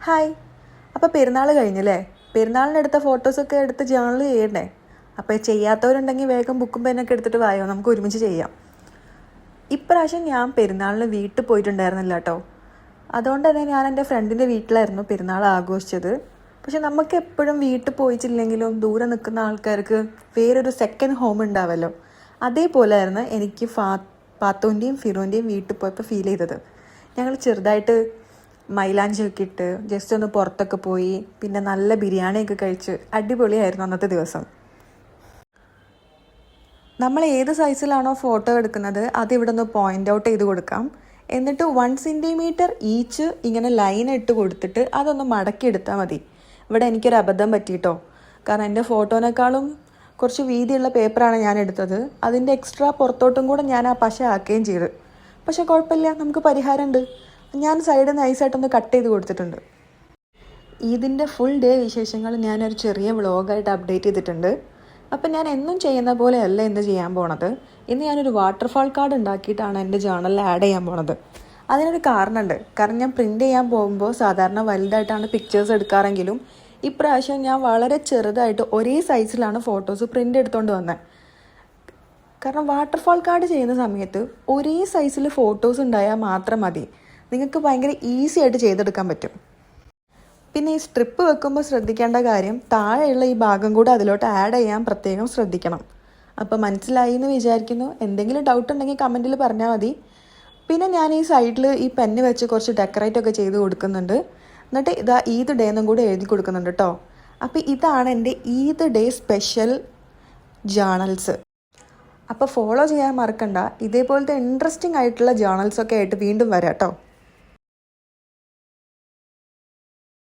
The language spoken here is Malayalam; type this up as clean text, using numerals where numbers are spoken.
ഹായ്. അപ്പോൾ പെരുന്നാൾ കഴിഞ്ഞല്ലേ? പെരുന്നാളിനെടുത്ത ഫോട്ടോസൊക്കെ എടുത്ത് ജേർണൽ ചെയ്യണ്ടേ? അപ്പോൾ ചെയ്യാത്തവരുണ്ടെങ്കിൽ വേഗം ബുക്കും പെന്നൊക്കെ എടുത്തിട്ട് വായോ, നമുക്ക് ഒരുമിച്ച് ചെയ്യാം. ഇപ്രാവശ്യം ഞാൻ പെരുന്നാളിന് വീട്ടിൽ പോയിട്ടുണ്ടായിരുന്നില്ല കേട്ടോ. അതുകൊണ്ട് തന്നെ ഞാൻ എൻ്റെ ഫ്രണ്ടിൻ്റെ വീട്ടിലായിരുന്നു പെരുന്നാൾ ആഘോഷിച്ചത്. പക്ഷെ നമുക്ക് എപ്പോഴും വീട്ടിൽ പോയിട്ടില്ലെങ്കിലും ദൂരെ നിൽക്കുന്ന ആൾക്കാർക്ക് വേറൊരു സെക്കൻഡ് ഹോം ഉണ്ടാവല്ലോ. അതേപോലെ ആയിരുന്നു എനിക്ക് പാത്തുവിൻ്റെയും ഫിറോൻ്റെയും വീട്ടിൽ പോയപ്പോൾ ഫീൽ ചെയ്തത്. ഞങ്ങൾ ചെറുതായിട്ട് മൈലാഞ്ചിയൊക്കെ ഇട്ട് ജസ്റ്റ് ഒന്ന് പുറത്തൊക്കെ പോയി, പിന്നെ നല്ല ബിരിയാണിയൊക്കെ കഴിച്ച് അടിപൊളിയായിരുന്നു അന്നത്തെ ദിവസം. നമ്മൾ ഏത് സൈസിലാണോ ഫോട്ടോ എടുക്കുന്നത് അത് ഇവിടെ ഒന്ന് പോയിൻ്റ് ഔട്ട് ചെയ്ത് കൊടുക്കാം. എന്നിട്ട് 1 സെൻറ്റിമീറ്റർ ഈച്ച് ഇങ്ങനെ ലൈൻ ഇട്ട് കൊടുത്തിട്ട് അതൊന്ന് മടക്കിയെടുത്താൽ മതി. ഇവിടെ എനിക്കൊരു അബദ്ധം പറ്റിയിട്ടോ. കാരണം എൻ്റെ ഫോട്ടോനേക്കാളും കുറച്ച് വീതിയുള്ള പേപ്പറാണ് ഞാൻ എടുത്തത്. അതിൻ്റെ എക്സ്ട്രാ പുറത്തോട്ടും കൂടെ ഞാൻ ആ പശ ആക്കുകയും ചെയ്തു. പക്ഷെ കുഴപ്പമില്ല, നമുക്ക് പരിഹാരമുണ്ട്. ഞാൻ സൈഡ് നൈസായിട്ടൊന്ന് കട്ട് ചെയ്ത് കൊടുത്തിട്ടുണ്ട്. ഇതിൻ്റെ ഫുൾ ഡേ വിശേഷങ്ങൾ ഞാനൊരു ചെറിയ വ്ളോഗായിട്ട് അപ്ഡേറ്റ് ചെയ്തിട്ടുണ്ട്. അപ്പം ഞാൻ എന്നും ചെയ്യുന്ന പോലെയല്ല ഇന്ന് ചെയ്യാൻ പോണത്. ഇന്ന് ഞാനൊരു വാട്ടർഫാൾ കാർഡ് ഉണ്ടാക്കിയിട്ടാണ് എൻ്റെ ജേർണലിൽ ആഡ് ചെയ്യാൻ പോണത്. അതിനൊരു കാരണമുണ്ട്. കാരണം ഞാൻ പ്രിൻ്റ് ചെയ്യാൻ പോകുമ്പോൾ സാധാരണ വലുതായിട്ടാണ് പിക്ചേഴ്സ് എടുക്കാറെങ്കിലും ഇപ്രാവശ്യം ഞാൻ വളരെ ചെറുതായിട്ട് ഒരേ സൈസിലാണ് ഫോട്ടോസ് പ്രിൻ്റ് എടുത്തുകൊണ്ട് വന്നത്. കാരണം വാട്ടർഫാൾ കാർഡ് ചെയ്യുന്ന സമയത്ത് ഒരേ സൈസിൽ ഫോട്ടോസ് ഉണ്ടായാൽ മാത്രം മതി. നിങ്ങൾക്ക് ഭയങ്കര ഈസി ആയിട്ട് ചെയ്തെടുക്കാൻ പറ്റും. പിന്നെ ഈ സ്ട്രിപ്പ് വെക്കുമ്പോൾ ശ്രദ്ധിക്കേണ്ട കാര്യം, താഴെയുള്ള ഈ ഭാഗം കൂടെ അതിലോട്ട് ആഡ് ചെയ്യാൻ പ്രത്യേകം ശ്രദ്ധിക്കണം. അപ്പോൾ മനസ്സിലായി എന്ന് വിചാരിക്കുന്നു. എന്തെങ്കിലും ഡൗട്ട് ഉണ്ടെങ്കിൽ കമൻറ്റിൽ പറഞ്ഞാൽ മതി. പിന്നെ ഞാൻ ഈ സൈഡിൽ ഈ പെന്ന് വെച്ച് കുറച്ച് ഡെക്കറേറ്റ് ഒക്കെ ചെയ്ത് കൊടുക്കുന്നുണ്ട്. എന്നിട്ട് ഇതാ ഈദ് ഡേ എന്നും കൂടെ എഴുതി കൊടുക്കുന്നുണ്ട് കേട്ടോ. അപ്പോൾ ഇതാണ് എൻ്റെ ഈദ് ഡേ സ്പെഷ്യൽ ജേർണൽസ്. അപ്പോൾ ഫോളോ ചെയ്യാൻ മറക്കണ്ട. ഇതേപോലത്തെ ഇൻട്രസ്റ്റിംഗ് ആയിട്ടുള്ള ജേർണൽസൊക്കെ ആയിട്ട് വീണ്ടും വരാം കേട്ടോ.